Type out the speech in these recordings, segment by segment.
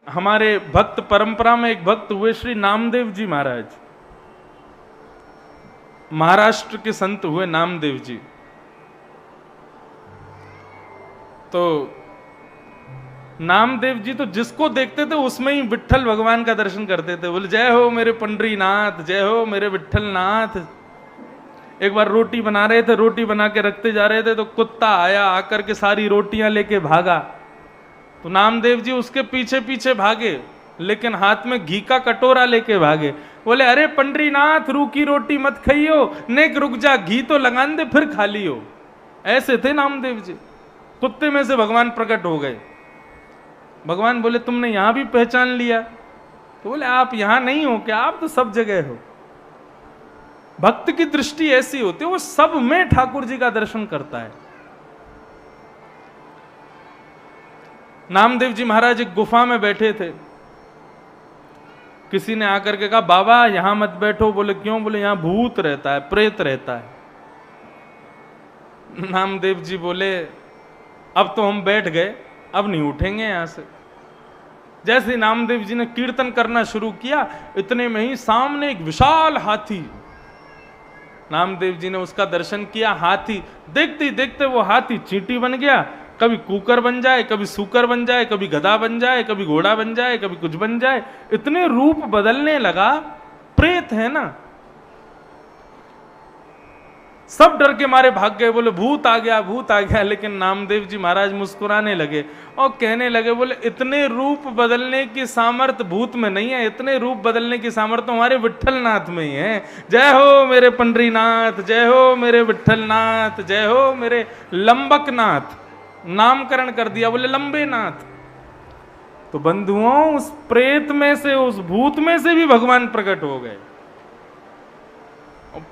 हमारे भक्त परंपरा में एक भक्त हुए श्री नामदेव जी महाराज, महाराष्ट्र के संत हुए नामदेव जी। तो नामदेव जी तो जिसको देखते थे उसमें ही विट्ठल भगवान का दर्शन करते थे। बोले जय हो मेरे पंडरीनाथ, जय हो मेरे विट्ठलनाथ। एक बार रोटी बना रहे थे, रोटी बना के रखते जा रहे थे तो कुत्ता आया, आकर के सारी रोटियां लेके भागा। तो नामदेव जी उसके पीछे पीछे भागे, लेकिन हाथ में घी का कटोरा लेके भागे। बोले अरे पंडरीनाथ, रूखी रोटी मत खाइयो, नेक रुक जा, घी तो लगान दे फिर खा लियो। ऐसे थे नामदेव जी। कुत्ते में से भगवान प्रकट हो गए। भगवान बोले तुमने यहां भी पहचान लिया? तो बोले आप यहां नहीं हो क्या, आप तो सब जगह हो। भक्त की दृष्टि ऐसी होती है, वो सब में ठाकुर जी का दर्शन करता है। नामदेव जी महाराज एक गुफा में बैठे थे। किसी ने आकर के कहा बाबा यहां मत बैठो। बोले क्यों? बोले यहां भूत रहता है, प्रेत रहता है। नामदेव जी बोले अब तो हम बैठ गए, अब नहीं उठेंगे यहां से। जैसे ही नामदेव जी ने कीर्तन करना शुरू किया, इतने में ही सामने एक विशाल हाथी, नामदेव जी ने उसका दर्शन किया। हाथी देखते ही देखते वो हाथी चींटी बन गया, कभी कुकर बन जाए, कभी सूकर बन जाए, कभी गधा बन जाए, कभी घोड़ा बन जाए, कभी कुछ बन जाए। इतने रूप बदलने लगा। प्रेत है ना, सब डर के मारे भाग गए। बोले भूत आ गया, भूत आ गया। लेकिन नामदेव जी महाराज मुस्कुराने लगे और कहने लगे, बोले इतने रूप बदलने की सामर्थ्य भूत में नहीं है, इतने रूप बदलने की सामर्थ्य हमारे विट्ठलनाथ में ही है। जय हो मेरे पंडरीनाथ, जय हो मेरे विट्ठलनाथ, जय हो मेरे लंबकनाथ। नामकरण कर दिया, बोले लंबे नाथ। तो बंधुओं, उस प्रेत में से, उस भूत में से भी भगवान प्रकट हो गए।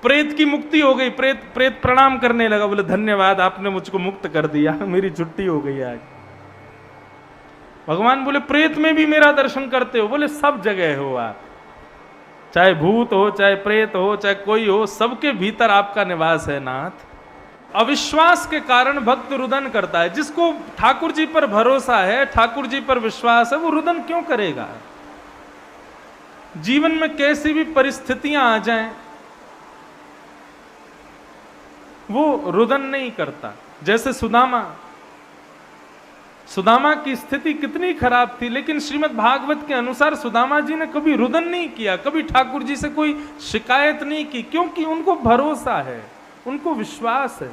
प्रेत की मुक्ति हो गई। प्रेत प्रणाम करने लगा, बोले धन्यवाद आपने मुझको मुक्त कर दिया, मेरी छुट्टी हो गई आज। भगवान बोले प्रेत में भी मेरा दर्शन करते हो? बोले सब जगह हो आप, चाहे भूत हो, चाहे प्रेत हो, चाहे कोई हो, सबके भीतर आपका निवास है नाथ। अविश्वास के कारण भक्त रुदन करता है। जिसको ठाकुर जी पर भरोसा है, ठाकुर जी पर विश्वास है, वो रुदन क्यों करेगा? जीवन में कैसी भी परिस्थितियां आ जाएं, वो रुदन नहीं करता। जैसे सुदामा की स्थिति कितनी खराब थी, लेकिन श्रीमद् भागवत के अनुसार सुदामा जी ने कभी रुदन नहीं किया, कभी ठाकुर जी से कोई शिकायत नहीं की, क्योंकि उनको भरोसा है, उनको विश्वास है।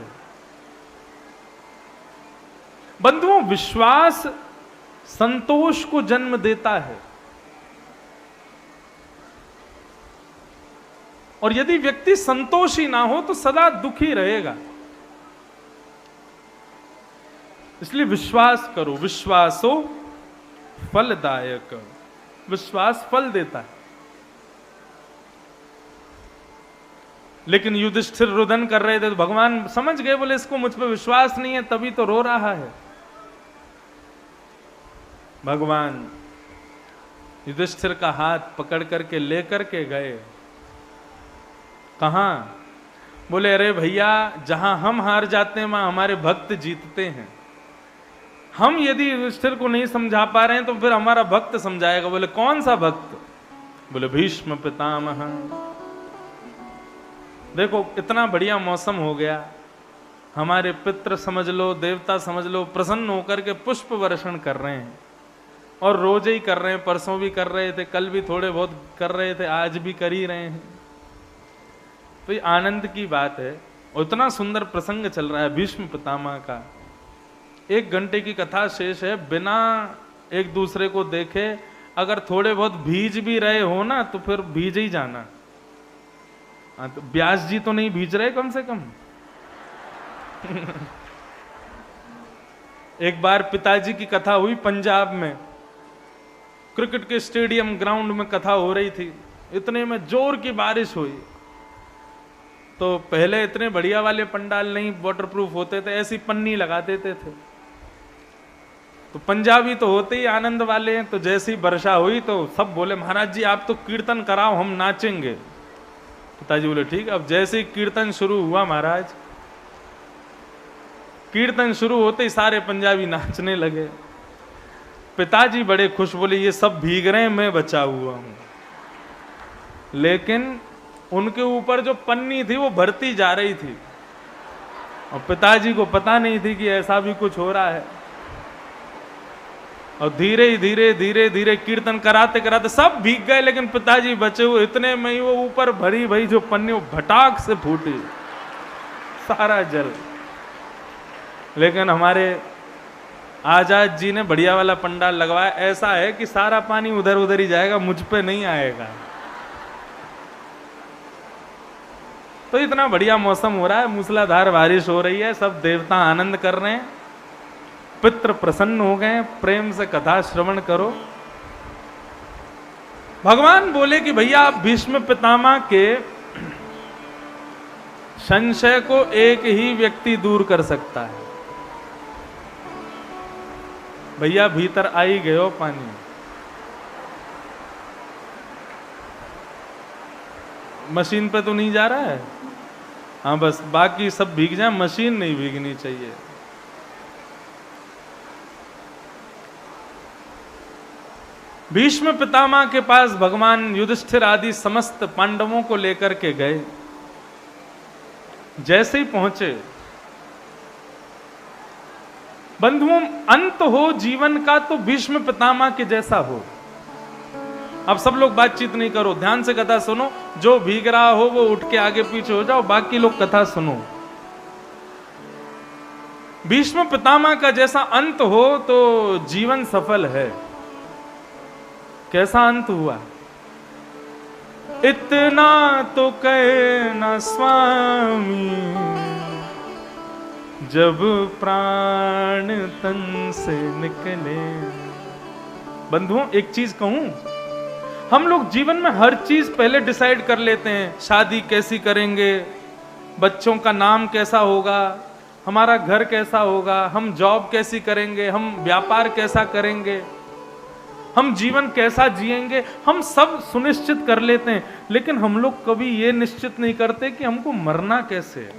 बंधुओं, विश्वास संतोष को जन्म देता है। और यदि व्यक्ति संतोषी ना हो तो सदा दुखी रहेगा। इसलिए विश्वास करो, विश्वासो फलदायक। विश्वास फल देता है। लेकिन युधिष्ठिर रुदन कर रहे थे तो भगवान समझ गए, बोले इसको मुझ पर विश्वास नहीं है, तभी तो रो रहा है। भगवान युधिष्ठिर का हाथ पकड़ करके लेकर के गए। कहां? बोले अरे भैया, जहां हम हार जाते हैं वहां हमारे भक्त जीतते हैं। हम यदि युधिष्ठिर को नहीं समझा पा रहे हैं तो फिर हमारा भक्त समझाएगा। बोले कौन सा भक्त? बोले भीष्म पितामह। देखो इतना बढ़िया मौसम हो गया, हमारे पितृ समझ लो, देवता समझ लो, प्रसन्न होकर के पुष्प वर्षण कर रहे हैं। और रोज ही कर रहे हैं, परसों भी कर रहे थे, कल भी थोड़े बहुत कर रहे थे, आज भी कर ही रहे हैं। तो ये आनंद की बात है। उतना सुंदर प्रसंग चल रहा है भीष्म पितामह का। 1 घंटे की कथा शेष है, बिना एक दूसरे को देखे अगर थोड़े बहुत भीज भी रहे हो ना तो फिर भीज ही जाना। तो व्यास जी तो नहीं भीज रहे कम से कम। एक बार पिताजी की कथा हुई पंजाब में, क्रिकेट के स्टेडियम ग्राउंड में कथा हो रही थी। इतने में जोर की बारिश हुई। तो पहले इतने बढ़िया वाले पंडाल नहीं वाटरप्रूफ होते थे, ऐसी पन्नी लगा देते थे। तो पंजाबी तो होते ही आनंद वाले हैं। तो जैसी वर्षा हुई तो सब बोले महाराज जी आप तो कीर्तन कराओ, हम नाचेंगे। पिताजी बोले ठीक। अब जैसे ही कीर्तन शुरू हुआ महाराज, कीर्तन शुरू होते ही सारे पंजाबी नाचने लगे। पिताजी बड़े खुश, बोले ये सब भीग रहे हैं, मैं बचा हुआ हूं। लेकिन उनके ऊपर जो पन्नी थी वो भरती जा रही थी और पिताजी को पता नहीं थी कि ऐसा भी कुछ हो रहा है। और धीरे धीरे धीरे धीरे कीर्तन कराते कराते सब भीग गए, लेकिन पिताजी बचे हुए। इतने में ही वो ऊपर भरी भई जो पन्नी वो भटाक से फूटी, सारा जल। लेकिन हमारे आजाद जी ने बढ़िया वाला पंडाल लगवाया, ऐसा है कि सारा पानी उधर उधर ही जाएगा, मुझ पे नहीं आएगा। तो इतना बढ़िया मौसम हो रहा है, मूसलाधार बारिश हो रही है, सब देवता आनंद कर रहे हैं, पितृ प्रसन्न हो गए। प्रेम से कथा श्रवण करो। भगवान बोले कि भैया आप भीष्म पितामह के संशय को एक ही व्यक्ति दूर कर सकता है। भैया भीतर आ ही गए हो पानी, मशीन पे तो नहीं जा रहा है। हाँ बस बाकी सब भीग जाए, मशीन नहीं भीगनी चाहिए। भीष्म पितामह के पास भगवान युधिष्ठिर आदि समस्त पांडवों को लेकर के गए। जैसे ही पहुंचे, बंधुओं अंत हो जीवन का तो भीष्म पितामह के जैसा हो। अब सब लोग बातचीत नहीं करो, ध्यान से कथा सुनो। जो भीग रहा हो वो उठ के आगे पीछे हो जाओ, बाकी लोग कथा सुनो। भीष्म पितामह का जैसा अंत हो तो जीवन सफल है। कैसा अंत हुआ? इतना तो कहना स्वामी, जब प्राण तन से निकले। बंधुओं एक चीज कहूं, हम लोग जीवन में हर चीज पहले डिसाइड कर लेते हैं। शादी कैसी करेंगे, बच्चों का नाम कैसा होगा, हमारा घर कैसा होगा, हम जॉब कैसी करेंगे, हम व्यापार कैसा करेंगे, हम जीवन कैसा जिएंगे, हम सब सुनिश्चित कर लेते हैं। लेकिन हम लोग कभी ये निश्चित नहीं करते कि हमको मरना कैसे है।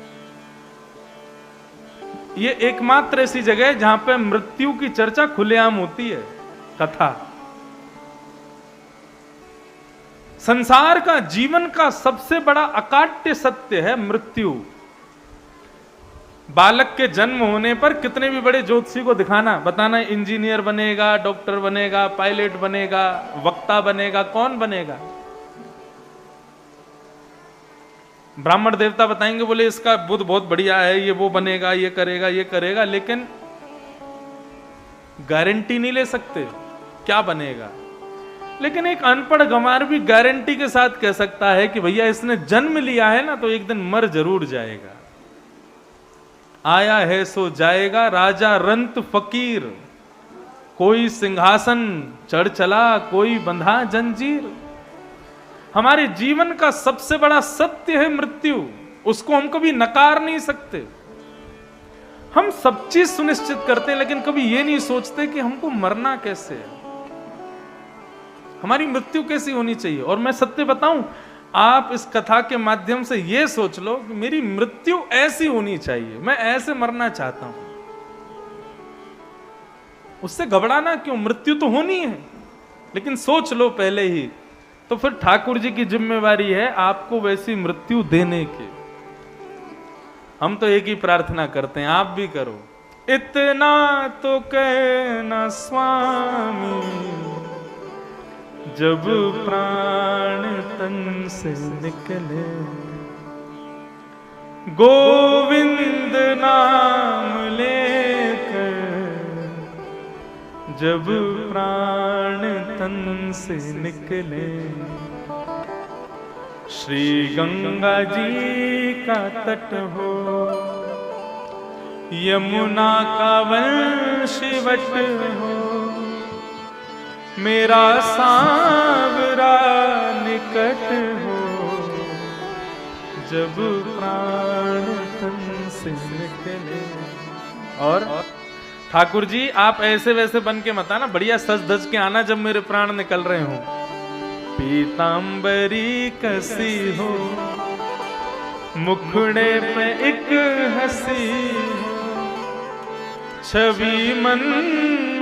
ये एकमात्र ऐसी जगह है जहां पे मृत्यु की चर्चा खुलेआम होती है, कथा। संसार का, जीवन का सबसे बड़ा अकाट्य सत्य है मृत्यु। बालक के जन्म होने पर कितने भी बड़े ज्योतिषी को दिखाना, बताना इंजीनियर बनेगा, डॉक्टर बनेगा, पायलट बनेगा, वक्ता बनेगा, कौन बनेगा? ब्राह्मण देवता बताएंगे, बोले इसका बुद्ध बहुत बढ़िया है, ये वो बनेगा, ये करेगा, ये करेगा, लेकिन गारंटी नहीं ले सकते क्या बनेगा। लेकिन एक अनपढ़ गंवार भी गारंटी के साथ कह सकता है कि भैया इसने जन्म लिया है ना तो एक दिन मर जरूर जाएगा। आया है सो जाएगा, राजा रंत फकीर, कोई सिंहासन चढ़ चला, कोई बंधा जंजीर। हमारे जीवन का सबसे बड़ा सत्य है मृत्यु, उसको हम कभी नकार नहीं सकते। हम सब चीज सुनिश्चित करते हैं, लेकिन कभी ये नहीं सोचते कि हमको मरना कैसे है, हमारी मृत्यु कैसी होनी चाहिए। और मैं सत्य बताऊं, आप इस कथा के माध्यम से ये सोच लो कि मेरी मृत्यु ऐसी होनी चाहिए, मैं ऐसे मरना चाहता हूं। उससे घबराना क्यों, मृत्यु तो होनी है, लेकिन सोच लो पहले ही। तो फिर ठाकुर जी की जिम्मेवारी है आपको वैसी मृत्यु देने की। हम तो एक ही प्रार्थना करते हैं, आप भी करो। इतना तो कहना स्वामी, जब प्राण तन से निकले, गोविंद नाम लेकर जब प्राण तन से निकले। श्री गंगा जी का तट हो, यमुना का वंशवट हो, मेरा सांवरा निकट हो, जब प्राण तन से निकले। और ठाकुर जी आप ऐसे वैसे बन के मत आना, बढ़िया सज धज के आना जब मेरे प्राण निकल रहे हो। पीतांबरी कसी हो, मुखड़े पे एक हंसी हो, छवि मन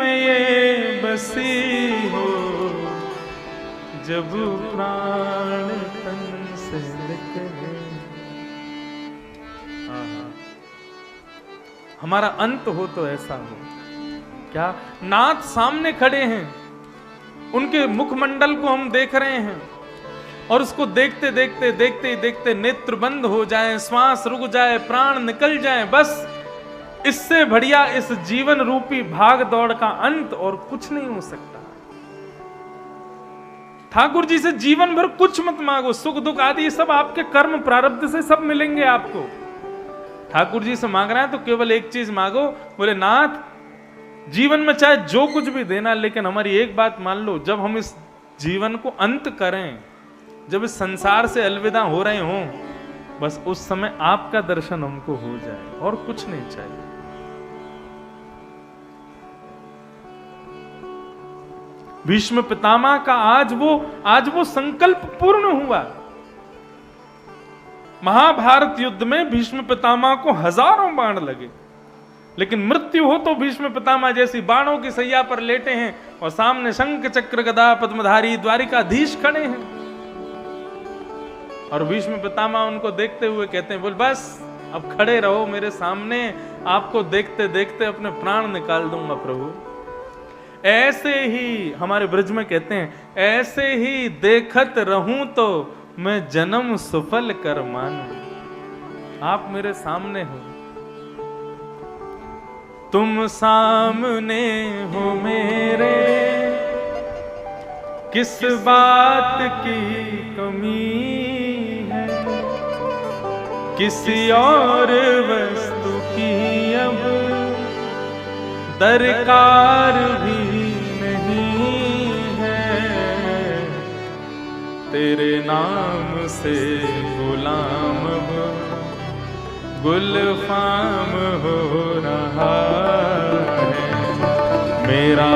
में ये बसी हो, जब प्राण तन से निकले। हमारा अंत हो तो ऐसा हो। क्या नाथ सामने खड़े हैं, उनके मुखमंडल को हम देख रहे हैं और उसको देखते देखते देखते देखते नेत्र बंद हो जाए, श्वास रुक जाए, प्राण निकल जाए, बस इससे बढ़िया इस जीवन रूपी भाग दौड़ का अंत और कुछ नहीं हो सकता। ठाकुर जी से जीवन भर कुछ मत मांगो, सुख दुख आदि ये सब आपके कर्म प्रारब्ध से सब मिलेंगे आपको। ठाकुर जी से मांग रहे हैं तो केवल एक चीज मांगो, बोले नाथ जीवन में चाहे जो कुछ भी देना, लेकिन हमारी एक बात मान लो, जब हम इस जीवन को अंत करें, जब इस संसार से अलविदा हो रहे हों, बस उस समय आपका दर्शन हमको हो जाए और कुछ नहीं चाहिए। भीष्म पितामह का आज वो संकल्प पूर्ण हुआ। महाभारत युद्ध में भीष्म पितामह को हजारों बाण लगे, लेकिन मृत्यु हो तो भीष्म पितामह जैसी बाणों की सैया पर लेटे हैं और सामने शंख चक्र गदा पद्मधारी द्वारिकाधीश खड़े हैं। और भीष्म पितामह उनको देखते हुए कहते हैं, बोल बस अब खड़े रहो मेरे सामने, आपको देखते देखते अपने प्राण निकाल दूंगा प्रभु। ऐसे ही हमारे ब्रज में कहते हैं, ऐसे ही देखत रहूं तो मैं जन्म सफल कर मानूं। आप मेरे सामने हो, तुम सामने हो मेरे, किस बात की कमी है, किसी और वस्तु की अब दरकार भी नहीं है। तेरे नाम से गुलाम हो, गुलफाम हो रहा है, मेरा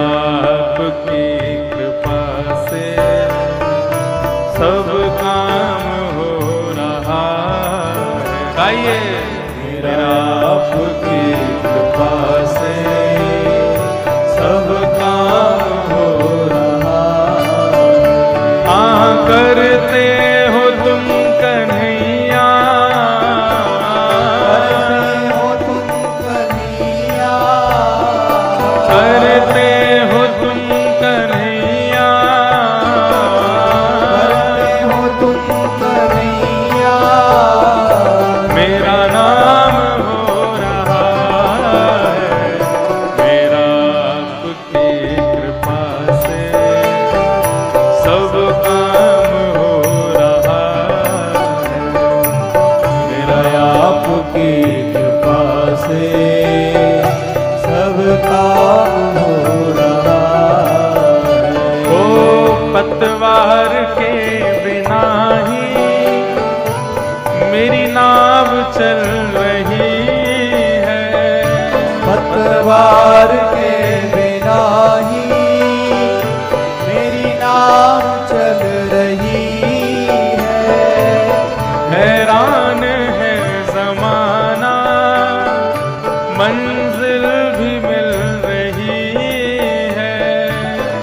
आपकी कृपा से सब काम हो रहा है। गाइए, मेरा आपकी कृपा से सब काम हो रहा है। करते हो तुम कन्हैया, करते हो तुम कन्हैया, करते हो तुम कन्हैया, करते हो तुम कन्हैया, मेरा नाम हो रहा है, मेरा आपकी कृपा से सब काम हो रहा है, मेरा आपकी कृपा से सब काम हो रहा है। ओ पतवार के बिना ही मेरी नाव चल रही है, पतवार के बिना ही मेरी नाव चल रही है। हैरान है जमाना, मंजिल भी मिल रही है,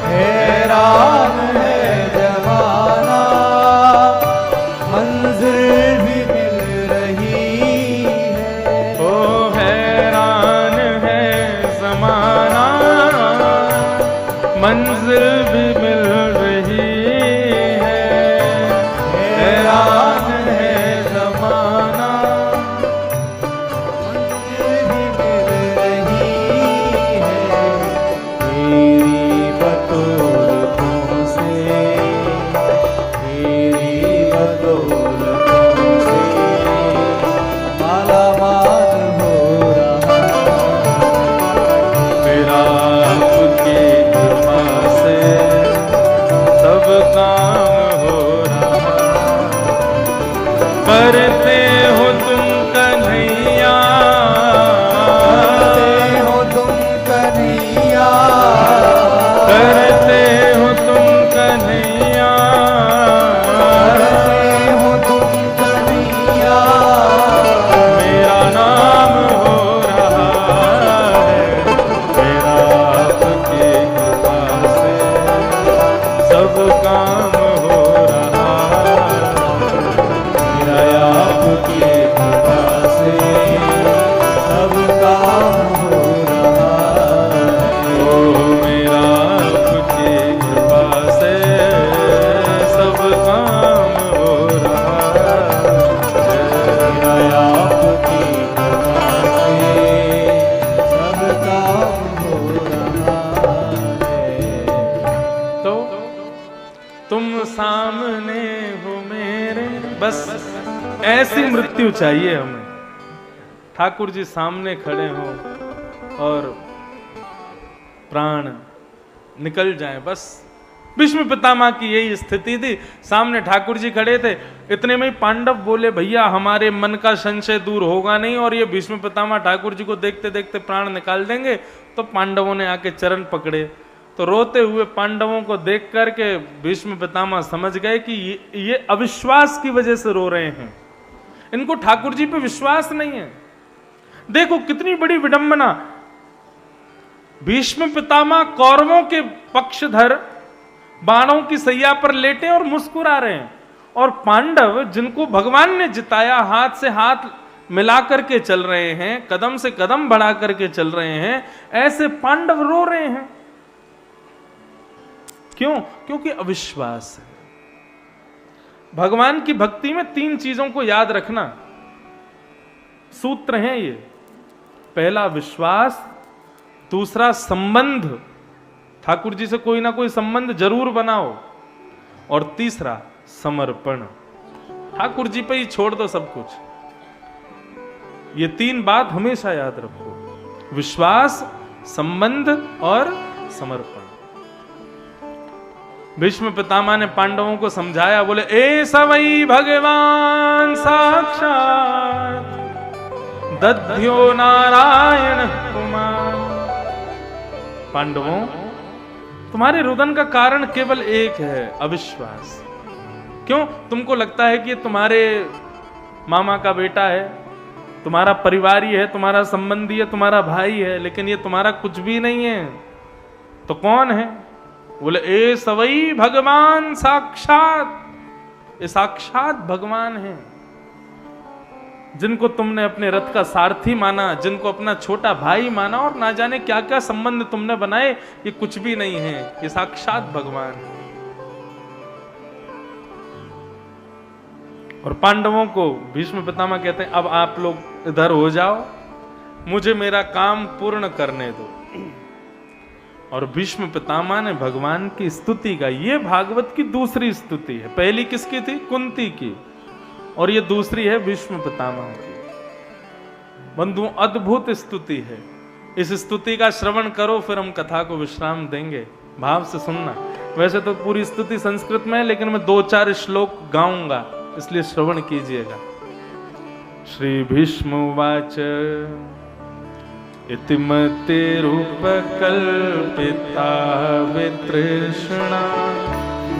हैरान है जमाना, मंजिल भी मिल रही है। ओ हैरान है जमाना, मंजिल भी मिल रही है, हैरान है जमाना, मंजिल भी मिल रही है। तेरी बदौलतों से, तेरी बदौलतों से मालामाल हो रहा है, मेरा आपकी कृपा से सब काम हो रहा। करते हो तुम कन्हैया, करते हो तुम कन्हैया, करते सब काम हो रहा मेरा आपकी कृपा से सब काम हो रहा है। ओ मेरा आपकी कृपा से सब काम हो रहा है। मेरा आपकी कृपा से सब काम हो रहा है। तो तुम सामने हो मेरे, बस ऐसी मृत्यु चाहिए हमें। ठाकुर जी सामने खड़े हों और प्राण निकल जाए, बस। भीष्म पितामह की यही स्थिति थी। सामने ठाकुर जी खड़े थे, इतने में ही पांडव बोले भैया हमारे मन का संशय दूर होगा नहीं और ये भीष्म पितामह ठाकुर जी को देखते देखते प्राण निकाल देंगे। तो पांडवों ने आके चरण पकड़े, तो रोते हुए पांडवों को देख करके भीष्म पितामह समझ गए कि ये अविश्वास की वजह से रो रहे हैं, इनको ठाकुर जी पे विश्वास नहीं है। देखो कितनी बड़ी विडंबना, भीष्म पितामह कौरवों के पक्षधर बाणों की सैया पर लेटे और मुस्कुरा रहे हैं, और पांडव जिनको भगवान ने जिताया हाथ से हाथ मिला करके चल रहे हैं, कदम से कदम बढ़ा करके चल रहे हैं, ऐसे पांडव रो रहे हैं। क्यों? क्योंकि अविश्वास है। भगवान की भक्ति में 3 चीजों को याद रखना, सूत्र हैं ये। पहला विश्वास, दूसरा संबंध, ठाकुर जी से कोई ना कोई संबंध जरूर बनाओ, और तीसरा समर्पण, ठाकुर जी पे ही छोड़ दो सब कुछ। ये 3 बात हमेशा याद रखो, विश्वास, संबंध और समर्पण। भीष्म पितामह ने पांडवों को समझाया, बोले ए सवई भगवान साक्षात दध्यो नारायण कुमार। पांडवों, तुम्हारे रुदन का कारण केवल एक है, अविश्वास। क्यों? तुमको लगता है कि ये तुम्हारे मामा का बेटा है, तुम्हारा परिवारी है, तुम्हारा संबंधी है, तुम्हारा भाई है, लेकिन ये तुम्हारा कुछ भी नहीं है। तो कौन है? बोले ए सवई भगवान साक्षात, ये साक्षात भगवान है, जिनको तुमने अपने रथ का सारथी माना, जिनको अपना छोटा भाई माना, और ना जाने क्या क्या संबंध तुमने बनाए, ये कुछ भी नहीं है, ये साक्षात भगवान है। और पांडवों को भीष्म पितामह कहते हैं अब आप लोग इधर हो जाओ, मुझे मेरा काम पूर्ण करने दो। और भीष्म पितामह ने भगवान की स्तुति गाई। ये भागवत की दूसरी स्तुति है, पहली किसकी थी? कुंती की, और ये दूसरी है भीष्म पितामह की। बंधुओं, अद्भुत स्तुति है। इस स्तुति का श्रवण करो, फिर हम कथा को विश्राम देंगे। भाव से सुनना। वैसे तो पूरी स्तुति संस्कृत में है, लेकिन मैं 2-4 श्लोक गाऊंगा, इसलिए श्रवण कीजिएगा। श्री भीष्म उवाच इति मतिरुपकल्पिता वितृष्णा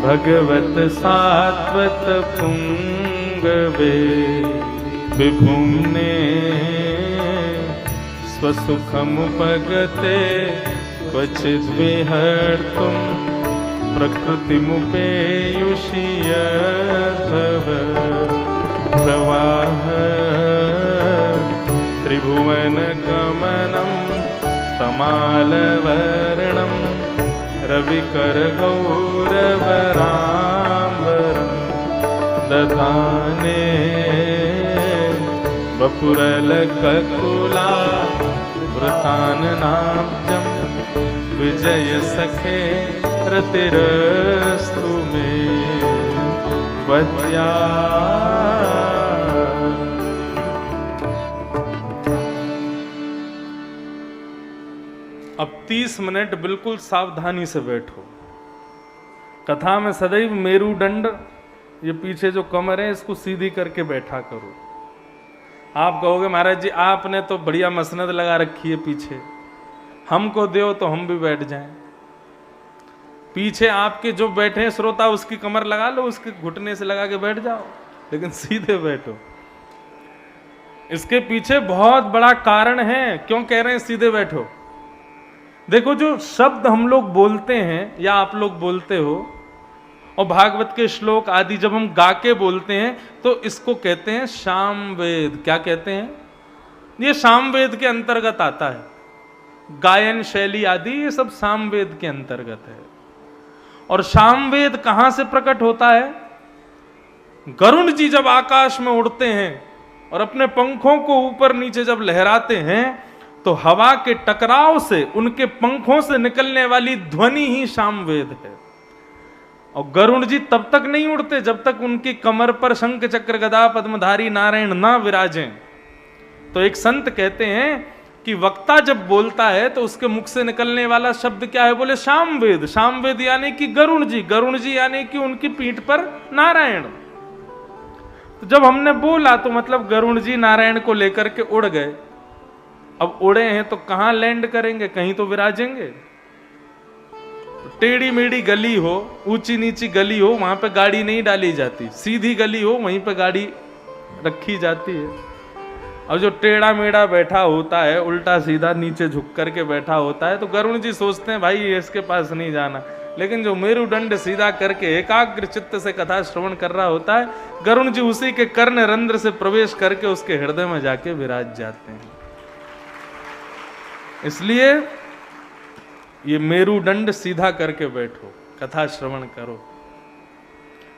भगवत सात्वत पुंगवे विभुम्ने स्वसुखमुपगते क्वचिद् विहर्तुं प्रकृतिमुपेयुषि यद्भव प्रवाह त्रिभुवन गमनं तमालवर्णं रविकर गौरवराम्बरं दधाने वपुरलककुला वृताननाब्जं विजय सखे रतिरस्तु मे वद्या। अब 30 मिनट बिल्कुल सावधानी से बैठो। कथा में सदैव मेरुदंड, ये पीछे जो कमर है इसको सीधी करके बैठा करो। आप कहोगे महाराज जी आपने तो बढ़िया मसनद लगा रखी है पीछे, हमको दो तो हम भी बैठ जाएं। पीछे आपके जो बैठे हैं श्रोता, उसकी कमर लगा लो, उसके घुटने से लगा के बैठ जाओ, लेकिन सीधे बैठो। इसके पीछे बहुत बड़ा कारण है, क्यों कह रहे हैं सीधे बैठो। देखो, जो शब्द हम लोग बोलते हैं या आप लोग बोलते हो, और भागवत के श्लोक आदि जब हम गा के बोलते हैं तो इसको कहते हैं सामवेद। क्या कहते हैं? ये सामवेद के अंतर्गत आता है। गायन शैली आदि ये सब सामवेद के अंतर्गत है। और सामवेद कहां से प्रकट होता है? गरुड़ जी जब आकाश में उड़ते हैं और अपने पंखों को ऊपर नीचे जब लहराते हैं तो हवा के टकराव से उनके पंखों से निकलने वाली ध्वनि ही सामवेद है। और गरुड़ जी तब तक नहीं उड़ते जब तक उनकी कमर पर शंख चक्र गदा पद्मधारी नारायण ना विराजें। तो एक संत कहते हैं कि वक्ता जब बोलता है तो उसके मुख से निकलने वाला शब्द क्या है? बोले सामवेद। सामवेद यानी कि गरुड़ जी यानी कि उनकी पीठ पर नारायण। तो जब हमने बोला तो मतलब गरुड़ जी नारायण को लेकर के उड़ गए। अब उड़े हैं तो कहां लैंड करेंगे? कहीं तो विराजेंगे। टेढ़ी मेढ़ी गली हो, ऊंची नीची गली हो, वहां पे गाड़ी नहीं डाली जाती। सीधी गली हो वहीं पे गाड़ी रखी जाती है। और जो टेढ़ा मेढ़ा बैठा होता है, उल्टा सीधा नीचे झुक करके बैठा होता है, तो गरुड़ जी सोचते हैं भाई इसके पास नहीं जाना। लेकिन जो मेरुदंड सीधा करके एकाग्र चित्त से कथा श्रवण कर रहा होता है, गरुड़ जी उसी के कर्ण रंध्र से प्रवेश करके उसके हृदय में जाके विराज जाते हैं। इसलिए ये मेरुदंड सीधा करके बैठो, कथा श्रवण करो।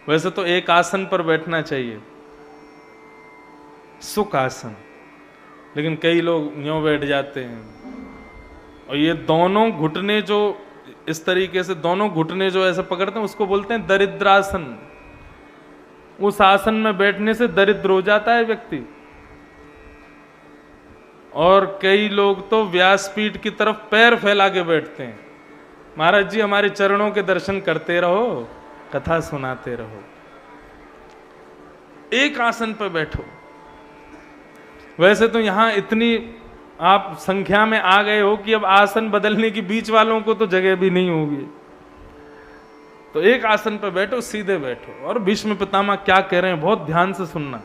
वैसे तो एक आसन पर बैठना चाहिए, सुख आसन, लेकिन कई लोग यूं बैठ जाते हैं। और ये दोनों घुटने जो इस तरीके से दोनों घुटने जो ऐसे पकड़ते हैं उसको बोलते हैं दरिद्रासन। उस आसन में बैठने से दरिद्र हो जाता है व्यक्ति। और कई लोग तो व्यासपीठ की तरफ पैर फैला के बैठते हैं। महाराज जी हमारे चरणों के दर्शन करते रहो, कथा सुनाते रहो। एक आसन पर बैठो। वैसे तो यहां इतनी आप संख्या में आ गए हो कि अब आसन बदलने की बीच वालों को तो जगह भी नहीं होगी। तो एक आसन पर बैठो, सीधे बैठो। और भीष्म पितामह क्या कह रहे हैं बहुत ध्यान से सुनना।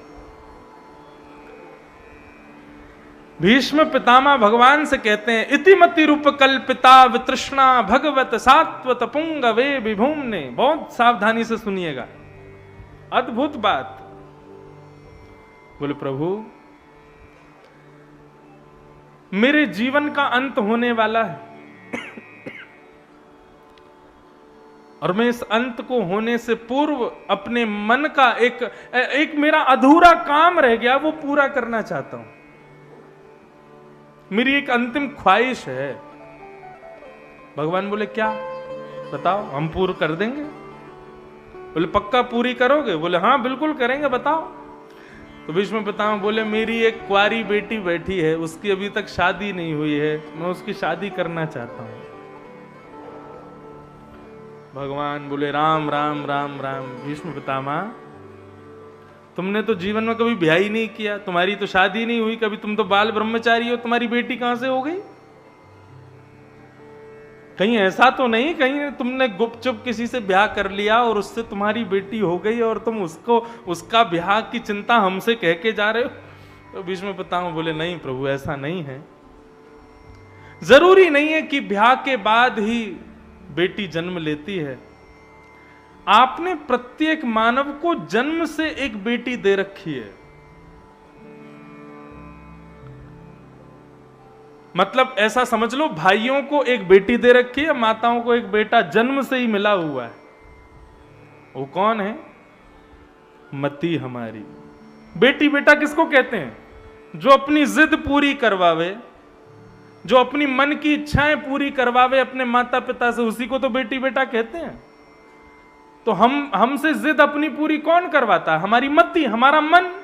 भीष्म पितामह भगवान से कहते हैं, इतिमति रूप कल्पिता वितृष्णा भगवत सात्वत पुंगवे विभूम्ने। बहुत सावधानी से सुनिएगा, अद्भुत बात। बोले प्रभु मेरे जीवन का अंत होने वाला है और मैं इस अंत को होने से पूर्व अपने मन का एक मेरा अधूरा काम रह गया, वो पूरा करना चाहता हूं। मेरी एक अंतिम ख्वाहिश है। भगवान बोले क्या? बताओ, हम पूर्ण कर देंगे। बोले पक्का पूरी करोगे? बोले हाँ बिल्कुल करेंगे, बताओ। तो भीष्म पितामह बोले मेरी एक कुंवारी बेटी बैठी है, उसकी अभी तक शादी नहीं हुई है, मैं उसकी शादी करना चाहता हूं। भगवान बोले राम राम राम राम। भीष्म पितामह तुमने तो जीवन में कभी ब्याह ही नहीं किया, तुम्हारी तो शादी नहीं हुई कभी, तुम तो बाल ब्रह्मचारी हो, तुम्हारी बेटी कहां से हो गई? कहीं ऐसा तो नहीं कहीं तुमने गुपचुप किसी से ब्याह कर लिया और उससे तुम्हारी बेटी हो गई और तुम उसको उसका ब्याह की चिंता हमसे कह के जा रहे हो? तो भीष्म पितामह बोले नहीं प्रभु ऐसा नहीं है। जरूरी नहीं है कि ब्याह के बाद ही बेटी जन्म लेती है। आपने प्रत्येक मानव को जन्म से एक बेटी दे रखी है। मतलब ऐसा समझ लो भाइयों को एक बेटी दे रखी है, माताओं को एक बेटा जन्म से ही मिला हुआ है। वो कौन है? मती हमारी। बेटी बेटा किसको कहते हैं? जो अपनी जिद पूरी करवावे, जो अपनी मन की इच्छाएं पूरी करवावे अपने माता पिता से, उसी को तो बेटी बेटा कहते हैं। तो हमसे जिद अपनी पूरी कौन करवाता है? हमारी मति, हमारा मन।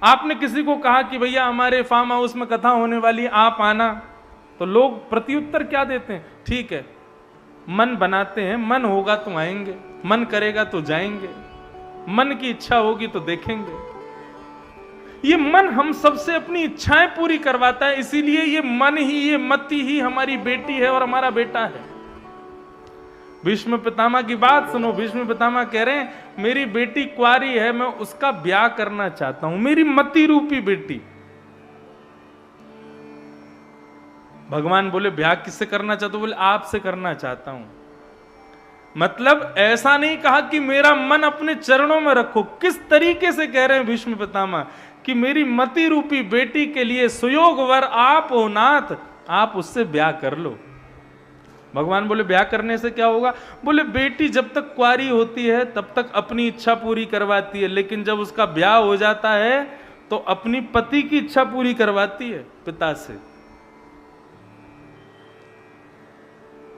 आपने किसी को कहा कि भैया हमारे फार्म हाउस में कथा होने वाली, आप आना, तो लोग प्रत्युत्तर क्या देते हैं? ठीक है, मन बनाते हैं, मन होगा तो आएंगे, मन करेगा तो जाएंगे, मन की इच्छा होगी तो देखेंगे। ये मन हम सबसे अपनी इच्छाएं पूरी करवाता है, इसीलिए ये मन ही, ये मति ही हमारी बेटी है और हमारा बेटा है। भीष्म पितामह की बात सुनो। भीष्म पितामह कह रहे हैं मेरी बेटी कुंवारी है, मैं उसका ब्याह करना चाहता हूं, मेरी मति रूपी बेटी। भगवान बोले ब्याह किससे करना चाहते हो? बोले आपसे करना चाहता हूं। मतलब ऐसा नहीं कहा कि मेरा मन अपने चरणों में रखो। किस तरीके से कह रहे हैं भीष्म पितामह कि मेरी मति रूपी बेटी के लिए सुयोग वर आप हो नाथ, आप उससे ब्याह कर लो। भगवान बोले ब्याह करने से क्या होगा? बोले बेटी जब तक कुंवारी होती है तब तक अपनी इच्छा पूरी करवाती है, लेकिन जब उसका ब्याह हो जाता है तो अपनी पति की इच्छा पूरी करवाती है पिता से।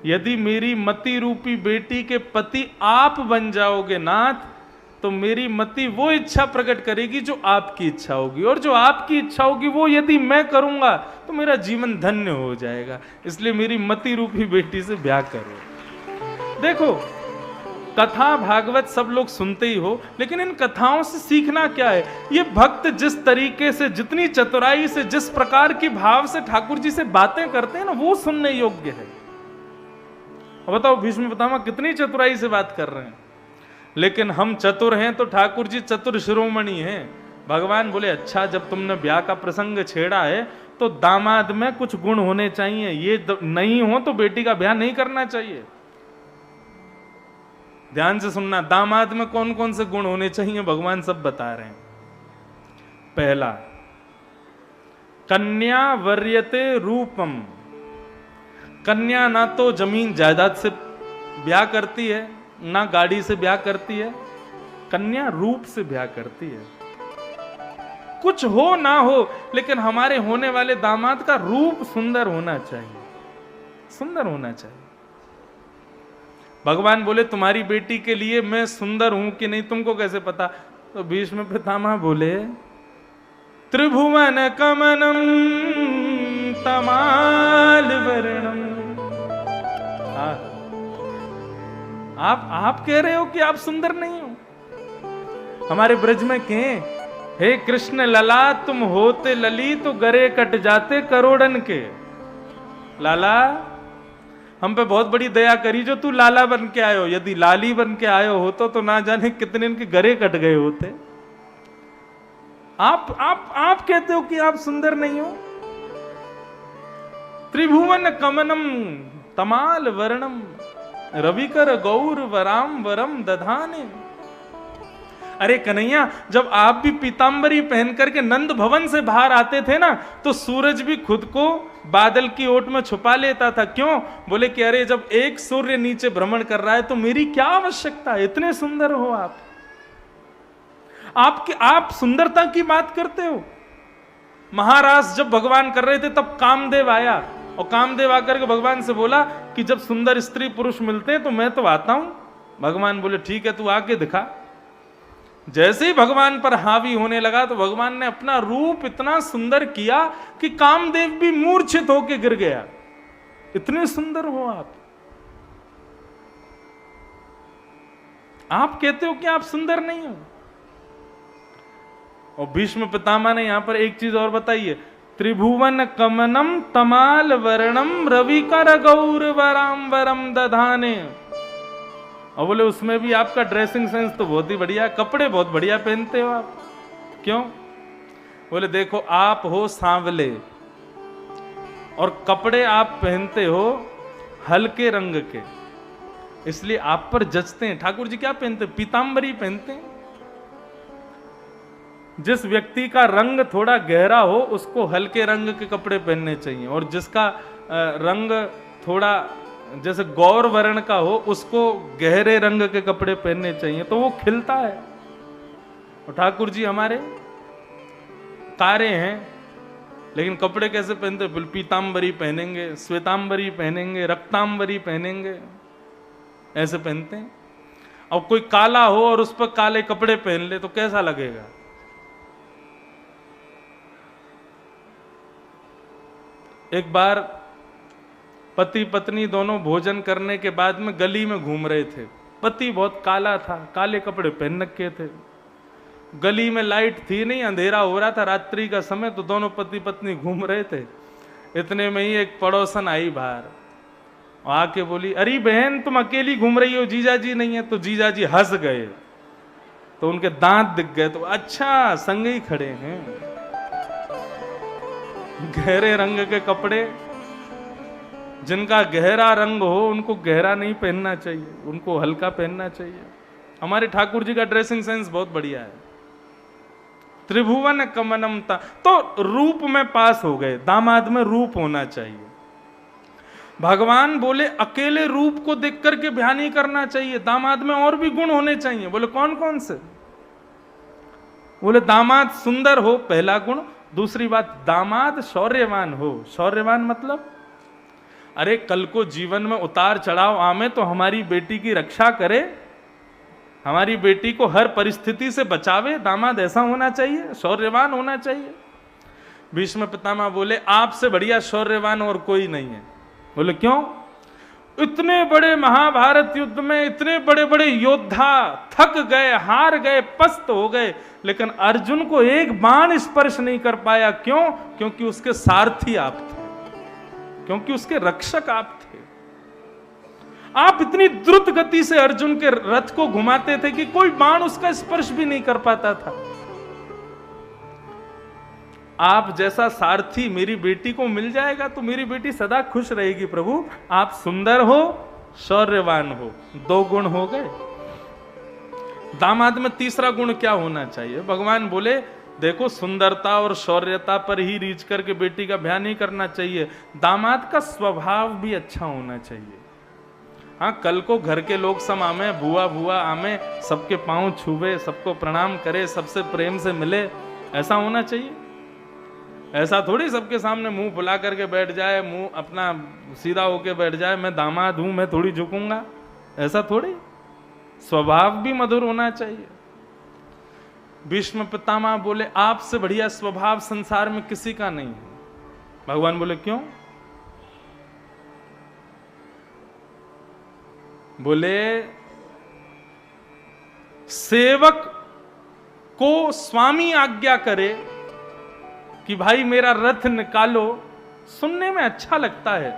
यदि मेरी मति रूपी बेटी के पति आप बन जाओगे नाथ, तो मेरी मति वो इच्छा प्रकट करेगी जो आपकी इच्छा होगी, और जो आपकी इच्छा होगी वो यदि मैं करूंगा तो मेरा जीवन धन्य हो जाएगा। इसलिए मेरी मति रूपी बेटी से ब्याह करो। देखो, कथा भागवत सब लोग सुनते ही हो, लेकिन इन कथाओं से सीखना क्या है? ये भक्त जिस तरीके से, जितनी चतुराई से, जिस प्रकार की भाव से ठाकुर जी से बातें करते हैं ना, वो सुनने योग्य है। अब बताओ भीष्म पितामह कितनी चतुराई से बात कर रहे हैं, लेकिन हम चतुर हैं तो ठाकुर जी चतुर शिरोमणि हैं। भगवान बोले अच्छा, जब तुमने ब्याह का प्रसंग छेड़ा है तो दामाद में कुछ गुण होने चाहिए, ये नहीं हो तो बेटी का ब्याह नहीं करना चाहिए। ध्यान से सुनना, दामाद में कौन कौन से गुण होने चाहिए भगवान सब बता रहे हैं। पहला, कन्या वर्यते रूपम। कन्या ना तो जमीन जायदाद से ब्याह करती है, ना गाड़ी से ब्याह करती है, कन्या रूप से ब्याह करती है। कुछ हो ना हो, लेकिन हमारे होने वाले दामाद का रूप सुंदर होना चाहिए, सुंदर होना चाहिए। भगवान बोले तुम्हारी बेटी के लिए मैं सुंदर हूं कि नहीं तुमको कैसे पता? तो भीष्म पितामह बोले त्रिभुवन कमनम तमाल वर्णम। आप कह रहे हो कि आप सुंदर नहीं हो? हमारे ब्रज में कहें, हे कृष्ण लला तुम होते लली तो गरे कट जाते करोड़न के। लाला, हम पे बहुत बड़ी दया करी जो तू लाला बन के आयो। यदि लाली बन के आयो होतो तो ना जाने कितने इनके गरे कट गए होते। आप कहते हो कि आप सुंदर नहीं हो? त्रिभुवन कमनम तमाल वर्णम रविकर गौर वराम वरम दधाने। अरे कन्हैया, जब आप भी पीतांबरी पहन करके नंद भवन से बाहर आते थे ना, तो सूरज भी खुद को बादल की ओट में छुपा लेता था। क्यों? बोले कि अरे जब एक सूर्य नीचे भ्रमण कर रहा है तो मेरी क्या आवश्यकता है, इतने सुंदर हो आप। आप सुंदरता की बात करते हो। महाराज जब भगवान कर रहे थे तब कामदेव आया, और कामदेव आकर के भगवान से बोला कि जब सुंदर स्त्री पुरुष मिलते हैं तो मैं तो आता हूं। भगवान बोले ठीक है, तू आके दिखा। जैसे ही भगवान पर हावी होने लगा तो भगवान ने अपना रूप इतना सुंदर किया कि कामदेव भी मूर्छित होकर गिर गया। इतने सुंदर हो आप। आप कहते हो कि आप सुंदर नहीं हो। और भीष्म पितामह ने यहां पर एक चीज और बताई है, त्रिभुवन कमनम तमाल वर्णम रविकर गौर वराम वरम दधाने। और बोले उसमें भी आपका ड्रेसिंग सेंस तो बहुत ही बढ़िया, कपड़े बहुत बढ़िया पहनते हो आप। क्यों? बोले देखो, आप हो सांवले और कपड़े आप पहनते हो हल्के रंग के, इसलिए आप पर जचते हैं। ठाकुर जी क्या पहनते? पीतांबरी पहनते हैं। जिस व्यक्ति का रंग थोड़ा गहरा हो उसको हल्के रंग के कपड़े पहनने चाहिए, और जिसका रंग थोड़ा जैसे गौर वर्ण का हो उसको गहरे रंग के कपड़े पहनने चाहिए, तो वो खिलता है। और ठाकुर जी हमारे कारे हैं, लेकिन कपड़े कैसे पहनते? पीतांबरी पहनेंगे, श्वेतांबरी पहनेंगे, रक्तांबरी पहनेंगे, ऐसे पहनते हैं। और कोई काला हो और उस पर काले कपड़े पहन ले तो कैसा लगेगा? एक बार पति पत्नी दोनों भोजन करने के बाद में गली में घूम रहे थे। पति बहुत काला था, काले कपड़े पहन रखे थे। गली में लाइट थी नहीं, अंधेरा हो रहा था, रात्रि का समय, तो दोनों पति पत्नी घूम रहे थे। इतने में ही एक पड़ोसन आई बाहर, आके बोली, अरे बहन तुम अकेली घूम रही हो, जीजा जी नहीं है। तो जीजा जी हंस गए, तो उनके दांत दिख गए। तो अच्छा, संग ही खड़े हैं, गहरे रंग के कपड़े, जिनका गहरा रंग हो उनको गहरा नहीं पहनना चाहिए, उनको हल्का पहनना चाहिए। हमारे ठाकुर जी का ड्रेसिंग सेंस बहुत बढ़िया है। त्रिभुवन कमनम था, तो रूप में पास हो गए, दामाद में रूप होना चाहिए। भगवान बोले अकेले रूप को देख करके ध्यान नहीं करना चाहिए, दामाद में और भी गुण होने चाहिए। बोले कौन कौन से? बोले दामाद सुंदर हो, पहला गुण। दूसरी बात, दामाद शौर्यवान हो। शौर्यवान मतलब अरे कल को जीवन में उतार चढ़ाव आवे तो हमारी बेटी की रक्षा करे, हमारी बेटी को हर परिस्थिति से बचावे, दामाद ऐसा होना चाहिए, शौर्यवान होना चाहिए। भीष्म पितामह बोले आपसे बढ़िया शौर्यवान और कोई नहीं है। बोले क्यों? इतने बड़े महाभारत युद्ध में इतने बड़े बड़े योद्धा थक गए, हार गए, पस्त हो गए, लेकिन अर्जुन को एक बाण स्पर्श नहीं कर पाया। क्यों? क्योंकि उसके सारथी आप थे, क्योंकि उसके रक्षक आप थे। आप इतनी द्रुत गति से अर्जुन के रथ को घुमाते थे कि कोई बाण उसका स्पर्श भी नहीं कर पाता था। आप जैसा सारथी मेरी बेटी को मिल जाएगा तो मेरी बेटी सदा खुश रहेगी। प्रभु आप सुंदर हो, शौर्यवान हो, 2 गुण हो गए। दामाद में तीसरा गुण क्या होना चाहिए? भगवान बोले देखो सुंदरता और शौर्यता पर ही रीच करके बेटी का ब्याह नहीं करना चाहिए, दामाद का स्वभाव भी अच्छा होना चाहिए। हाँ, कल को घर के लोग सब आमे, बुआ बुआ आमे, सबके पांव छुवे, सबको प्रणाम करे, सबसे प्रेम से मिले, ऐसा होना चाहिए। ऐसा थोड़ी सबके सामने मुंह फुला करके बैठ जाए, मुंह अपना सीधा होके बैठ जाए, मैं दामाद हूं, मैं थोड़ी झुकूंगा, ऐसा थोड़ी। स्वभाव भी मधुर होना चाहिए। भीष्म पितामह बोले आपसे बढ़िया स्वभाव संसार में किसी का नहीं है। भगवान बोले क्यों? बोले सेवक को स्वामी आज्ञा करे कि भाई मेरा रथ निकालो, सुनने में अच्छा लगता है,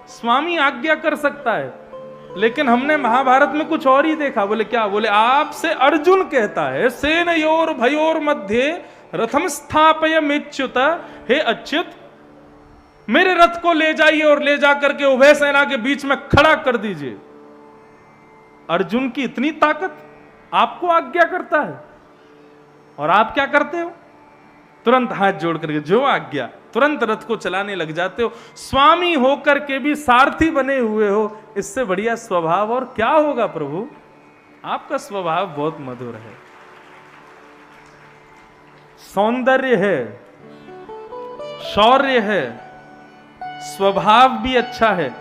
स्वामी आज्ञा कर सकता है, लेकिन हमने महाभारत में कुछ और ही देखा। बोले क्या? बोले आपसे अर्जुन कहता है सेनयोर भयोर मध्य रथम स्थापयमेच्युत, हे अच्युत मेरे रथ को ले जाइए और ले जाकर के उभय सेना के बीच में खड़ा कर दीजिए। अर्जुन की इतनी ताकत, आपको आज्ञा करता है और आप क्या करते हो? तुरंत हाथ जोड़ करके जो आज्ञा, तुरंत रथ को चलाने लग जाते हो। स्वामी होकर के भी सारथी बने हुए हो, इससे बढ़िया स्वभाव और क्या होगा प्रभु? आपका स्वभाव बहुत मधुर है, सौंदर्य है, शौर्य है, स्वभाव भी अच्छा है,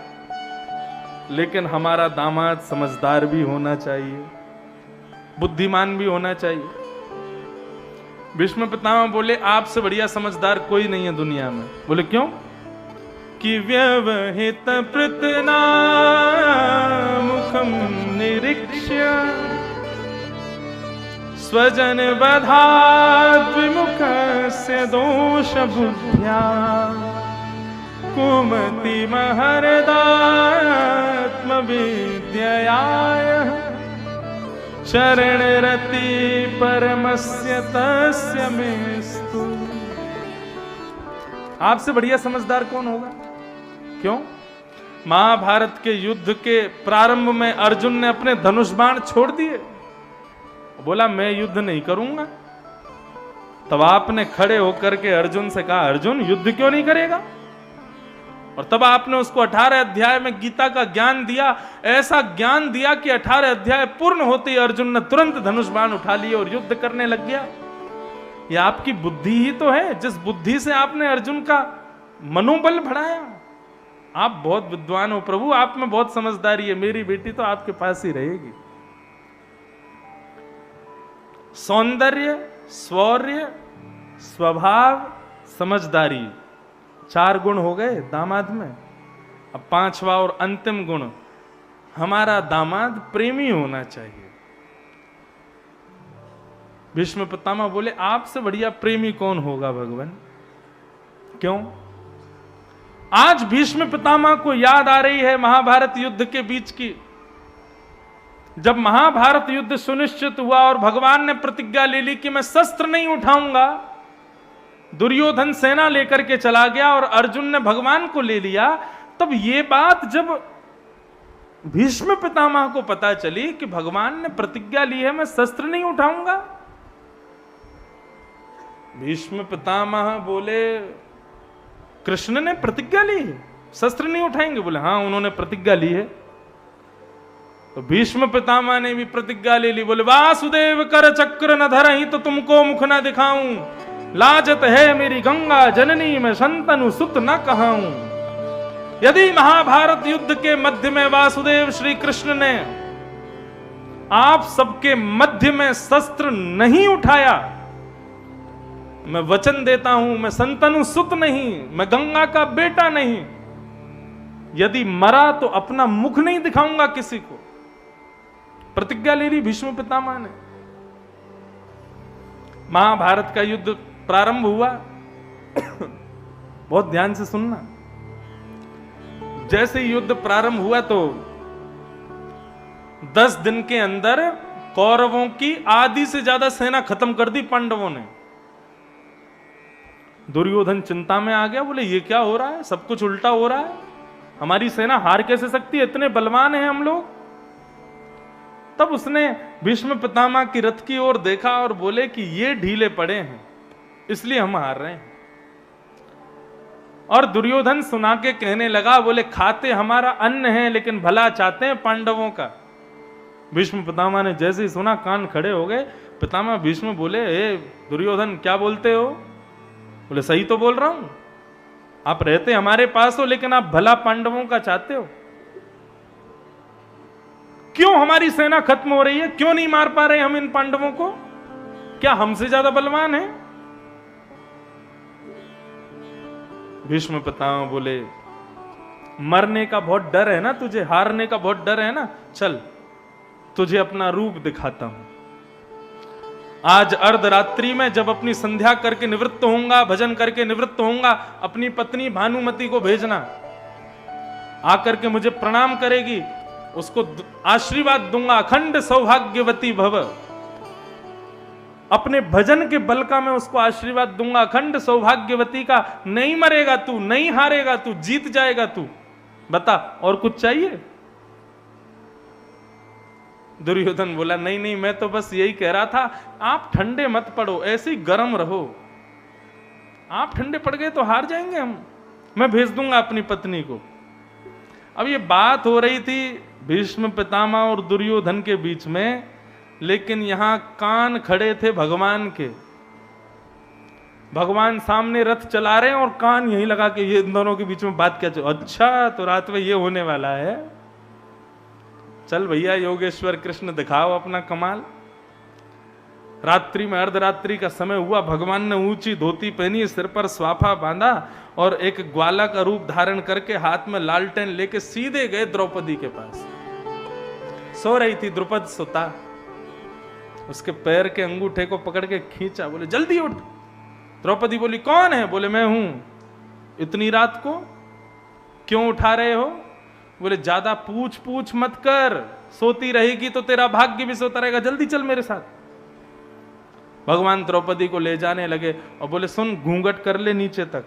लेकिन हमारा दामाद समझदार भी होना चाहिए, बुद्धिमान भी होना चाहिए। भीष्म पितामह बोले आपसे बढ़िया समझदार कोई नहीं है दुनिया में। बोले क्यों? कि व्यवहित पृतना मुखम निरीक्ष्य स्वजन वधात् विमुखस्य दोष बुद्ध्या कुमति महर्दात्म विद्ययाय शरणरति परमस्य तस्य मेस्तु। आपसे बढ़िया समझदार कौन होगा? क्यों? महाभारत के युद्ध के प्रारंभ में अर्जुन ने अपने धनुष बाण छोड़ दिए, बोला मैं युद्ध नहीं करूंगा। तब आपने खड़े होकर के अर्जुन से कहा अर्जुन युद्ध क्यों नहीं करेगा? और तब आपने उसको 18 अध्याय में गीता का ज्ञान दिया, ऐसा ज्ञान दिया कि 18 अध्याय पूर्ण होते ही अर्जुन ने तुरंत धनुष बाण उठा लिए और युद्ध करने लग गया। यह आपकी बुद्धि ही तो है, जिस बुद्धि से आपने अर्जुन का मनोबल बढ़ाया। आप बहुत विद्वान हो प्रभु, आप में बहुत समझदारी है, मेरी बेटी तो आपके पास ही रहेगी। सौंदर्य, शौर्य, स्वभाव, समझदारी, 4 गुण हो गए दामाद में। अब 5वां और अंतिम गुण, हमारा दामाद प्रेमी होना चाहिए। भीष्म पितामह बोले आपसे बढ़िया प्रेमी कौन होगा भगवान? क्यों? आज भीष्म पितामह को याद आ रही है महाभारत युद्ध के बीच की, जब महाभारत युद्ध सुनिश्चित हुआ और भगवान ने प्रतिज्ञा ले ली कि मैं शस्त्र नहीं उठाऊंगा। दुर्योधन सेना लेकर के चला गया और अर्जुन ने भगवान को ले लिया। तब ये बात जब भीष्म पितामह को पता चली कि भगवान ने प्रतिज्ञा ली है मैं शस्त्र नहीं उठाऊंगा, भीष्म पितामह बोले कृष्ण ने प्रतिज्ञा ली है शस्त्र नहीं उठाएंगे? बोले हाँ उन्होंने प्रतिज्ञा ली है। तो भीष्म पितामह ने भी प्रतिज्ञा ले ली। बोले वासुदेव कर चक्र न धरहि तो तुमको मुख न दिखाऊं, लाजत है मेरी गंगा जननी मैं शंतनु सुत न कहाऊं। यदि महाभारत युद्ध के मध्य में वासुदेव श्री कृष्ण ने आप सबके मध्य में शस्त्र नहीं उठाया, मैं वचन देता हूं मैं शंतनु सुत नहीं, मैं गंगा का बेटा नहीं, यदि मरा तो अपना मुख नहीं दिखाऊंगा किसी को। प्रतिज्ञा ले ली भीष्म पितामह ने। महाभारत का युद्ध प्रारंभ हुआ। बहुत ध्यान से सुनना। जैसे युद्ध प्रारंभ हुआ तो 10 दिन के अंदर कौरवों की आधी से ज्यादा सेना खत्म कर दी पांडवों ने। दुर्योधन चिंता में आ गया। बोले ये क्या हो रहा है, सब कुछ उल्टा हो रहा है, हमारी सेना हार कैसे सकती है, इतने बलवान हैं हम लोग। तब उसने भीष्म पितामह की रथ की ओर देखा और बोले कि ये ढीले पड़े हैं इसलिए हम हार रहे हैं। और दुर्योधन सुना के कहने लगा, बोले खाते हमारा अन्न है लेकिन भला चाहते हैं पांडवों का। भीष्म पितामह ने जैसे ही सुना कान खड़े हो गए। पितामह भीष्म बोले हे दुर्योधन क्या बोलते हो? बोले सही तो बोल रहा हूं, आप रहते हमारे पास हो लेकिन आप भला पांडवों का चाहते हो। क्यों हमारी सेना खत्म हो रही है, क्यों नहीं मार पा रहे हम इन पांडवों को? क्या हमसे ज्यादा बलवान है? भीष्म पितामह बोले मरने का बहुत डर है ना तुझे, हारने का बहुत डर है ना, चल तुझे अपना रूप दिखाता हूं। आज अर्धरात्रि में जब अपनी संध्या करके निवृत्त होऊंगा, भजन करके निवृत्त होऊंगा, अपनी पत्नी भानुमति को भेजना, आकर के मुझे प्रणाम करेगी, उसको आशीर्वाद दूंगा, अखंड सौभाग्यवती भव। अपने भजन के बल का मैं उसको आशीर्वाद दूंगा, अखंड सौभाग्यवती का। नहीं मरेगा तू, नहीं हारेगा तू, जीत जाएगा तू। बता और कुछ चाहिए? दुर्योधन बोला नहीं नहीं मैं तो बस यही कह रहा था, आप ठंडे मत पड़ो, ऐसे ही गर्म रहो। आप ठंडे पड़ गए तो हार जाएंगे हम, मैं भेज दूंगा अपनी पत्नी को। अब ये बात हो रही थी भीष्म पितामह और दुर्योधन के बीच में, लेकिन यहां कान खड़े थे भगवान के। भगवान सामने रथ चला रहे हैं और कान यहीं लगा के ये इन दोनों के बीच में बात क्या चल। अच्छा तो रात में ये होने वाला है, चल भैया योगेश्वर कृष्ण दिखाओ अपना कमाल। रात्रि में अर्धरात्रि का समय हुआ, भगवान ने ऊंची धोती पहनी, सिर पर स्वाफा बांधा और एक ग्वाला का रूप धारण करके हाथ में लालटेन लेके सीधे गए द्रौपदी के पास। सो रही थी द्रुपद सुता, उसके पैर के अंगूठे को पकड़ के खींचा, बोले जल्दी उठ। द्रौपदी बोली कौन है? बोले मैं हूं। इतनी रात को क्यों उठा रहे हो? बोले ज्यादा पूछ पूछ मत कर, सोती रहेगी तो तेरा भाग्य भी सोता रहेगा, जल्दी चल मेरे साथ। भगवान द्रौपदी को ले जाने लगे और बोले सुन घूंघट कर ले नीचे तक,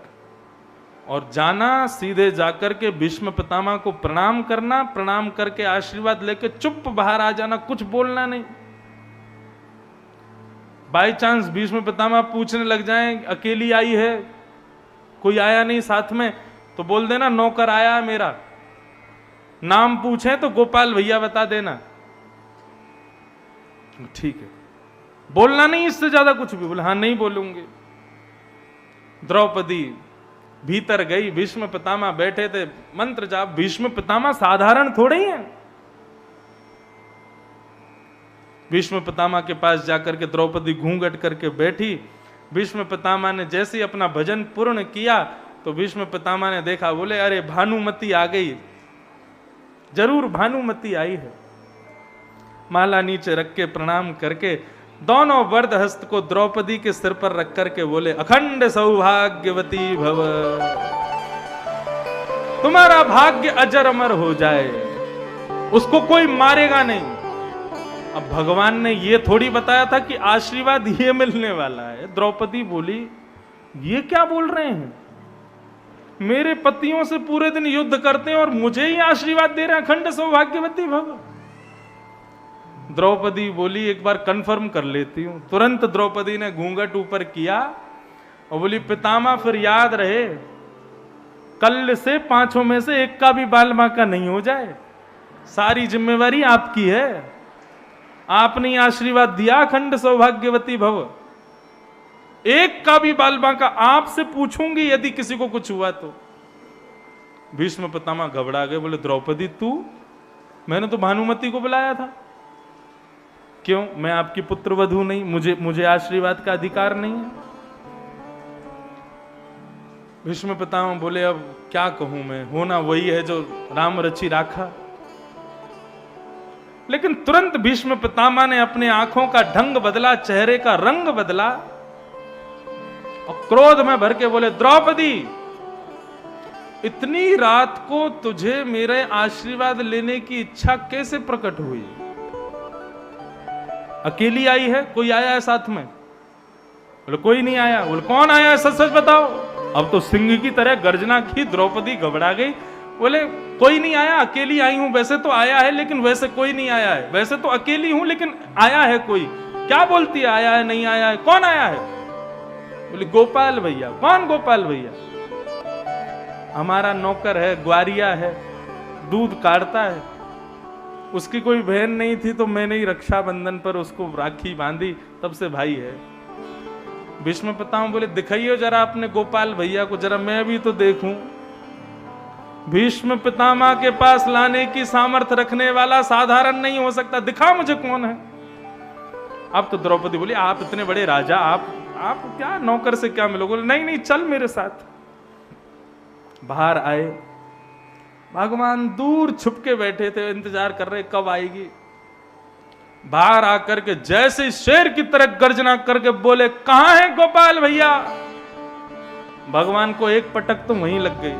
और जाना सीधे जाकर के भीष्म पितामह को प्रणाम करना, प्रणाम करके आशीर्वाद लेके चुप बाहर आ जाना, कुछ बोलना नहीं। बाई चांस भीष्म पितामह पूछने लग जाएं अकेली आई है, कोई आया नहीं साथ में, तो बोल देना नौकर आया है मेरा। नाम पूछे तो गोपाल भैया बता देना, ठीक है। बोलना नहीं इससे ज्यादा कुछ भी। बोले हाँ नहीं बोलूंगी। द्रौपदी भीतर गई, भीष्म पितामह बैठे थे मंत्र जाप। भीष्म पितामह साधारण थोड़े ही हैं। भीष्म पितामह के पास जाकर के द्रौपदी घूंघट करके बैठी। भीष्म पितामह ने जैसे ही अपना भजन पूर्ण किया तो भीष्म पितामह ने देखा, बोले अरे भानुमति आ गई, जरूर भानुमति आई है। माला नीचे रख के प्रणाम करके दोनों वरद हस्त को द्रौपदी के सिर पर रख करके बोले अखंड सौभाग्यवती भव, तुम्हारा भाग्य अजर अमर हो जाए, उसको कोई मारेगा नहीं। अब भगवान ने ये थोड़ी बताया था कि आशीर्वाद ये मिलने वाला है। द्रौपदी बोली ये क्या बोल रहे हैं, मेरे पतियों से पूरे दिन युद्ध करते हैं और मुझे ही आशीर्वाद दे रहे हैं, अखंड सौभाग्यवती भव। द्रौपदी बोली एक बार कंफर्म कर लेती हूं। तुरंत द्रौपदी ने घूंघट ऊपर किया और बोली पितामह फिर याद रहे, कल से 5 में से एक का भी बाल बांका नहीं हो जाए, सारी जिम्मेवारी आपकी है। आपने आशीर्वाद दिया अखंड सौभाग्यवती भव, एक का भी बाल बांका आपसे पूछूंगी यदि किसी को कुछ हुआ तो। भीष्म पितामह घबरा गए, बोले द्रौपदी तू? मैंने तो भानुमति को बुलाया था। क्यों? मैं आपकी पुत्र वधू नहीं? मुझे आशीर्वाद का अधिकार नहीं है? भीष्म पितामह बोले अब क्या कहूं मैं, होना वही है जो राम रचि राखा। लेकिन तुरंत भीष्म पितामह ने अपने आंखों का ढंग बदला, चेहरे का रंग बदला और क्रोध में भर के बोले द्रौपदी, इतनी रात को तुझे मेरे आशीर्वाद लेने की इच्छा कैसे प्रकट हुई? अकेली आई है? कोई आया है साथ में? बोले कोई नहीं आया। बोले कौन आया है, सच सच बताओ। अब तो सिंह की तरह गर्जना की, द्रौपदी घबरा गई। बोले कोई नहीं आया, अकेली आई हूं। वैसे तो आया है लेकिन वैसे कोई नहीं आया है, वैसे तो अकेली हूं लेकिन आया है कोई। क्या बोलती है, आया है नहीं आया है? कौन आया है? बोले गोपाल भैया। कौन गोपाल भैया? हमारा नौकर है, ग्वारिया है, दूध काटता है। उसकी कोई बहन नहीं थी तो मैंने ही रक्षाबंधन पर उसको राखी बांधी, तब से भाई है। भीष्म पितामह बोले दिखाइए जरा अपने गोपाल भैया को, जरा मैं भी तो देखूं। भीष्म पितामह के पास लाने की सामर्थ्य रखने वाला साधारण नहीं हो सकता, दिखा मुझे कौन है। अब तो द्रौपदी बोली आप इतने बड़े राजा, आप क्या नौकर से क्या मिलोगे? नहीं नहीं चल मेरे साथ। बाहर आए, भगवान दूर छुप के बैठे थे, इंतजार कर रहे कब आएगी। बाहर आकर के जैसे शेर की तरह गर्जना करके बोले कहां है गोपाल भैया। भगवान को एक पटक तो वहीं लग गई,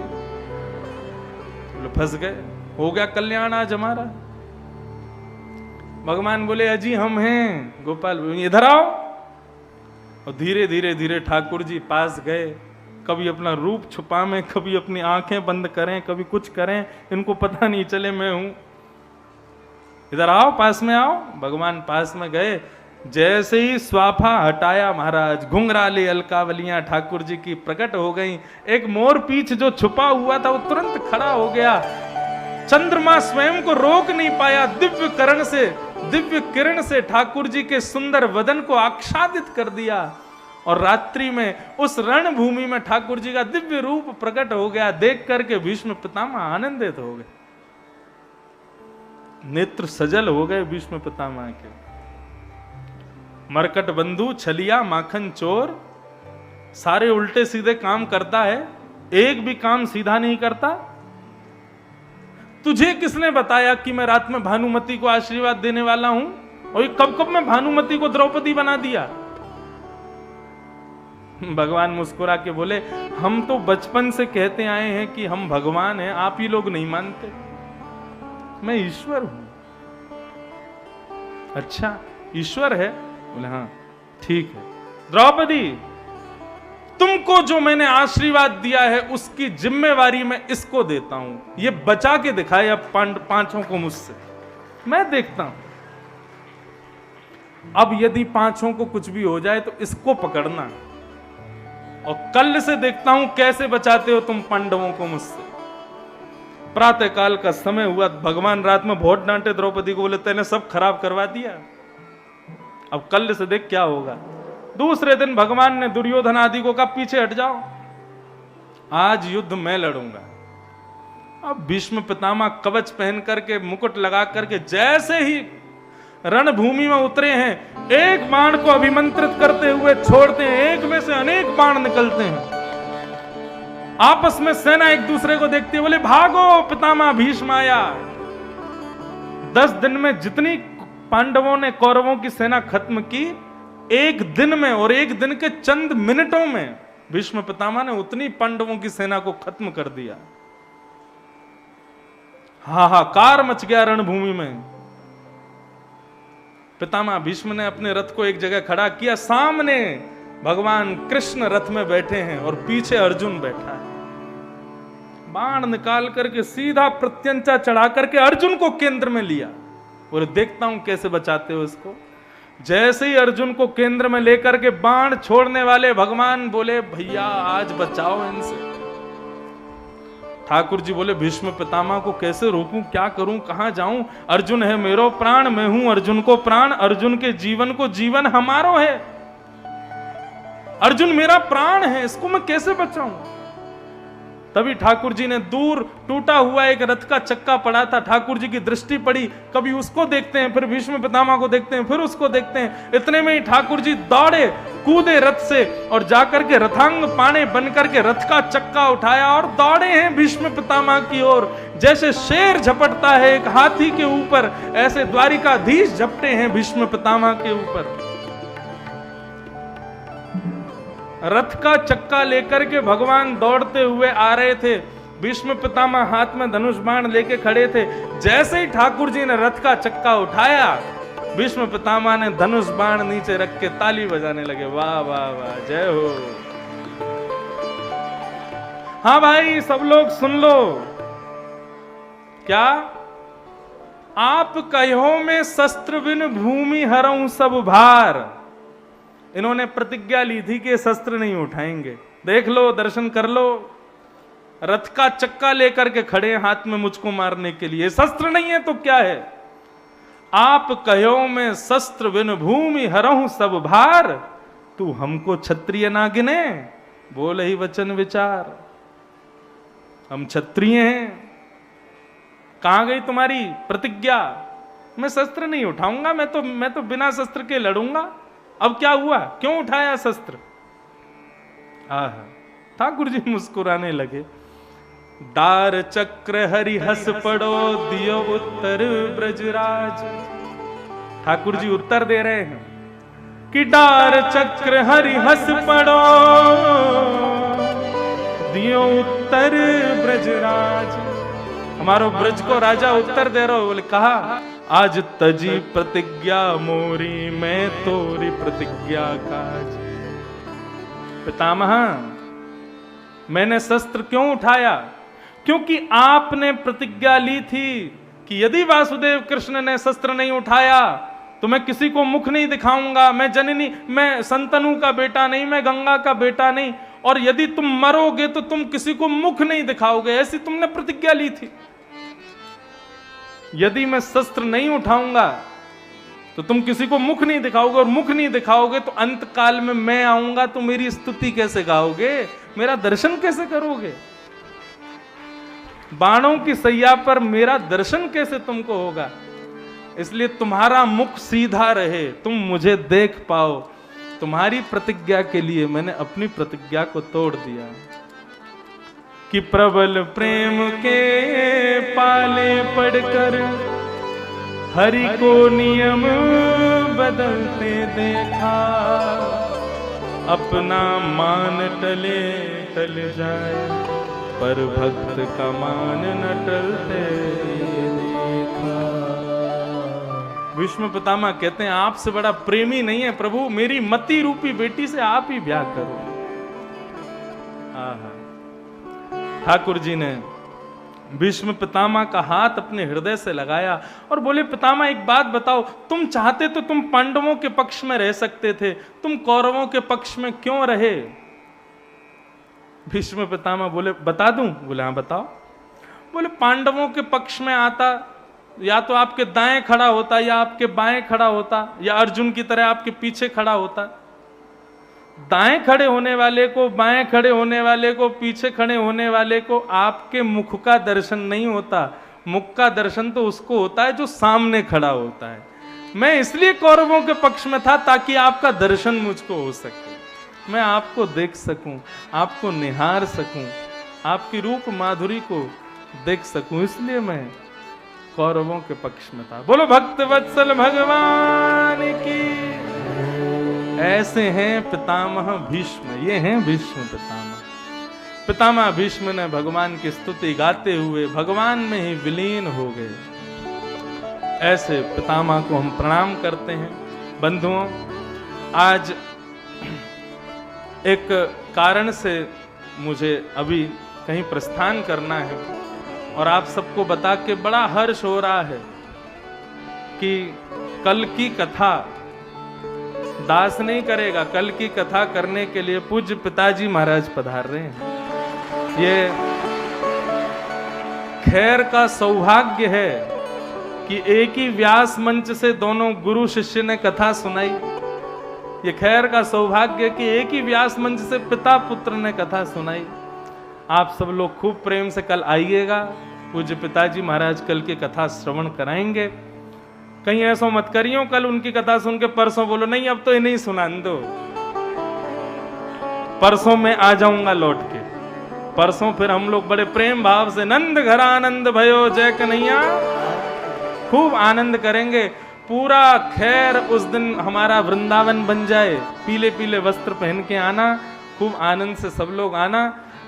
बोले फंस गए, हो गया कल्याण आज हमारा। भगवान बोले अजी हम हैं। गोपाल इधर आओ। और धीरे धीरे धीरे ठाकुर जी पास गए। कभी अपना रूप छुपा में, कभी अपनी आंखें बंद करें, कभी कुछ करें, इनको पता नहीं चले मैं हूं। इधर आओ, पास में आओ। भगवान पास में गए, जैसे ही स्वाफा हटाया महाराज, घुंघराली अलकावलियां ठाकुर जी की प्रकट हो गई। एक मोर पीछ जो छुपा हुआ था वो तुरंत खड़ा हो गया। चंद्रमा स्वयं को रोक नहीं पाया, दिव्य किरण से ठाकुर जी के सुंदर वदन को आच्छादित कर दिया। और रात्रि में उस रणभूमि में ठाकुर जी का दिव्य रूप प्रकट हो गया। देख करके भीष्म पितामह आनंदित हो गए, नेत्र सजल हो गए भीष्म पितामह के। मरकट बंधु, छलिया, माखन चोर, सारे उल्टे सीधे काम करता है, एक भी काम सीधा नहीं करता। तुझे किसने बताया कि मैं रात में भानुमति को आशीर्वाद देने वाला हूं? और कब कब मैं भानुमति को द्रौपदी बना दिया। भगवान मुस्कुरा के बोले हम तो बचपन से कहते आए हैं कि हम भगवान हैं, आप ही लोग नहीं मानते। मैं ईश्वर हूं। अच्छा ईश्वर है? बोले हाँ ठीक है। द्रौपदी तुमको जो मैंने आशीर्वाद दिया है उसकी जिम्मेवारी मैं इसको देता हूं। ये बचा के दिखाए अब पांचों को मुझसे, मैं देखता हूं। अब यदि पांचों को कुछ भी हो जाए तो इसको पकड़ना, और कल से देखता हूं कैसे बचाते हो तुम पांडवों को मुझसे। प्रातः काल का समय हुआ, भगवान रात में बहुत डांटे द्रौपदी को, बोले तेने सब खराब करवा दिया, अब कल से देख क्या होगा। दूसरे दिन भगवान ने दुर्योधन आदि को कहा पीछे हट जाओ, आज युद्ध मैं लड़ूंगा। अब भीष्म पितामह कवच पहन करके, मुकुट लगा करके जैसे ही रणभूमि में उतरे हैं, एक बाण को अभिमंत्रित करते हुए छोड़ते हैं, एक में से अनेक बाण निकलते हैं। आपस में सेना एक दूसरे को देखते हैं, बोले भागो पितामह भीष्म आया। 10 दिन में जितनी पांडवों ने कौरवों की सेना खत्म की, एक दिन में और एक दिन के चंद मिनटों में भीष्म पितामह ने उतनी पांडवों की सेना को खत्म कर दिया। हाहाकार मच गया रणभूमि में। पितामह भीष्म ने अपने रथ को एक जगह खड़ा किया, सामने भगवान कृष्ण रथ में बैठे हैं और पीछे अर्जुन बैठा है। बाण निकाल करके सीधा प्रत्यंचा चढ़ा करके अर्जुन को केंद्र में लिया। बोले देखता हूं कैसे बचाते हो इसको। जैसे ही अर्जुन को केंद्र में लेकर के बाण छोड़ने वाले भगवान बोले भैया आज बचाओ इनसे। ठाकुर जी बोले भीष्म पितामह को कैसे रोकूं, क्या करूं, कहां जाऊं? अर्जुन है मेरो प्राण, मैं हूं अर्जुन को प्राण, अर्जुन के जीवन को जीवन हमारो है। अर्जुन मेरा प्राण है, इसको मैं कैसे बचाऊं? तभी ठाकुर जी ने दूर टूटा हुआ एक रथ का चक्का पड़ा था, ठाकुर जी की दृष्टि पड़ी, कभी उसको देखते हैं, फिर भीष्म पितामह को देखते हैं, फिर उसको देखते हैं। इतने में ही ठाकुर जी दौड़े, कूदे रथ से और जाकर के रथांग पाने बनकर के रथ का चक्का उठाया और दौड़े हैं भीष्म पितामह की ओर। जैसे शेर झपटता है एक हाथी के ऊपर, ऐसे द्वारिकाधीश झपटे हैं भीष्म पितामह के ऊपर। रथ का चक्का लेकर के भगवान दौड़ते हुए आ रहे थे। भीष्म पितामह हाथ में धनुष बाण लेके खड़े थे। जैसे ही ठाकुर जी ने रथ का चक्का उठाया, भीष्म पितामह ने धनुष बाण नीचे रख के ताली बजाने लगे, वाह वाह वाह, जय हो। हाँ भाई सब लोग सुन लो, क्या आप कहो में शस्त्र बिन भूमि हरऊं सब भार। इन्होंने प्रतिज्ञा ली थी कि शस्त्र नहीं उठाएंगे। देख लो, दर्शन कर लो, रथ का चक्का लेकर के खड़े हाथ में मुझको मारने के लिए। शस्त्र नहीं है तो क्या है? आप कहो में शस्त्र बिन भूमि हरऊं सब भार, तू हमको क्षत्रिय ना गिने, बोल ही वचन विचार। हम क्षत्रिय हैं, कहां गई तुम्हारी प्रतिज्ञा? मैं शस्त्र नहीं उठाऊंगा, मैं तो बिना शस्त्र के लड़ूंगा। अब क्या हुआ, क्यों उठाया शस्त्र? आहा, ठाकुर जी मुस्कुराने लगे। दार चक्र हरि हस पड़ो, दियो उत्तर ब्रजराज। ठाकुर जी उत्तर दे रहे हैं कि दार चक्र हरि हस पड़ो, दियो उत्तर ब्रजराज। हमारो ब्रज को राजा उत्तर दे रहा हो। बोले कहा, आज तजी प्रतिज्ञा मोरी, मैं तोरी प्रतिज्ञा काज। पितामह, मैंने शस्त्र क्यों उठाया? क्योंकि आपने प्रतिज्ञा ली थी कि यदि वासुदेव कृष्ण ने शस्त्र नहीं उठाया तो मैं किसी को मुख नहीं दिखाऊंगा, मैं जननी, मैं संतनु का बेटा नहीं, मैं गंगा का बेटा नहीं, और यदि तुम मरोगे तो तुम किसी को मुख नहीं दिखाओगे, ऐसी तुमने प्रतिज्ञा ली थी। यदि मैं शस्त्र नहीं उठाऊंगा तो तुम किसी को मुख नहीं दिखाओगे, और मुख नहीं दिखाओगे तो अंत काल में मैं आऊंगा तो मेरी स्तुति कैसे गाओगे, मेरा दर्शन कैसे करोगे? बाणों की सैया पर मेरा दर्शन कैसे तुमको होगा? इसलिए तुम्हारा मुख सीधा रहे, तुम मुझे देख पाओ। तुम्हारी प्रतिज्ञा के लिए मैंने अपनी प्रतिज्ञा को तोड़ दिया कि प्रबल प्रेम के पाले पड़कर हरि को नियम बदलते देखा, अपना मान टले टल जाए पर भक्त का मान न टलते देखा। भीष्म पितामह कहते हैं आपसे बड़ा प्रेमी नहीं है प्रभु, मेरी मति रूपी बेटी से आप ही ब्याह करो। आहा, ठाकुर जी ने भीष्म पितामह का हाथ अपने हृदय से लगाया और बोले पितामह एक बात बताओ, तुम चाहते तो तुम पांडवों के पक्ष में रह सकते थे, तुम कौरवों के पक्ष में क्यों रहे? भीष्म पितामह बोले बता दूं? बोले हाँ बताओ। बोले पांडवों के पक्ष में आता या तो आपके दाएं खड़ा होता या आपके बाएं खड़ा होता, या अर्जुन की तरह आपके पीछे खड़ा होता। दाएं खड़े होने वाले को, बाएं खड़े होने वाले को, पीछे खड़े होने वाले को आपके मुख का दर्शन नहीं होता। मुख का दर्शन तो उसको होता है जो सामने खड़ा होता है। मैं इसलिए कौरवों के पक्ष में था ताकि आपका दर्शन मुझको हो सके, मैं आपको देख सकूं, आपको निहार सकूं, आपकी रूप माधुरी को देख सकूं, इसलिए मैं कौरवों के पक्ष में था। बोलो भक्त वत्सल भगवान की। ऐसे हैं पितामह भीष्म, ये हैं भीष्म पितामह। पितामह भीष्म ने भगवान की स्तुति गाते हुए भगवान में ही विलीन हो गए। ऐसे पितामह को हम प्रणाम करते हैं। बंधुओं, आज एक कारण से मुझे अभी कहीं प्रस्थान करना है, और आप सबको बता के बड़ा हर्ष हो रहा है कि कल की कथा दास नहीं करेगा, कल की कथा करने के लिए पूज्य पिताजी महाराज पधार रहे हैं। ये खैर का सौभाग्य है कि एक ही व्यास मंच से दोनों गुरु शिष्य ने कथा सुनाई। ये खैर का सौभाग्य कि एक ही व्यास मंच से पिता पुत्र ने कथा सुनाई। आप सब लोग खूब प्रेम से कल आइएगा, पूज्य पिताजी महाराज कल की कथा श्रवण कराएंगे। कहीं ऐसा मत करियो कल उनकी कथा सुन के परसों बोलो नहीं अब तो इन्हें सुना दो, परसों मैं आ जाऊंगा लौट के। परसों फिर हम लोग बड़े प्रेम भाव से नंद घर आनंद भयो जय कन्हैया खूब आनंद करेंगे। पूरा खैर उस दिन हमारा वृंदावन बन जाए, पीले पीले वस्त्र पहन के आना, खूब आनंद से सब लोग आना।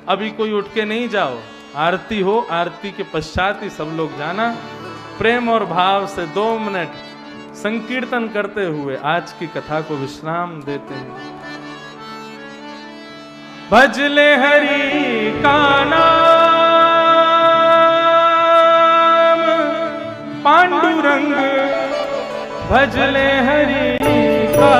अभी कोई उठ के नहीं जाओ, आरती हो, आरती के पश्चात ही सब लोग जाना। प्रेम और भाव से 2 मिनट संकीर्तन करते हुए आज की कथा को विश्राम देते हैं। भजले हरि का नाम पांडुरंग, भजले हरि का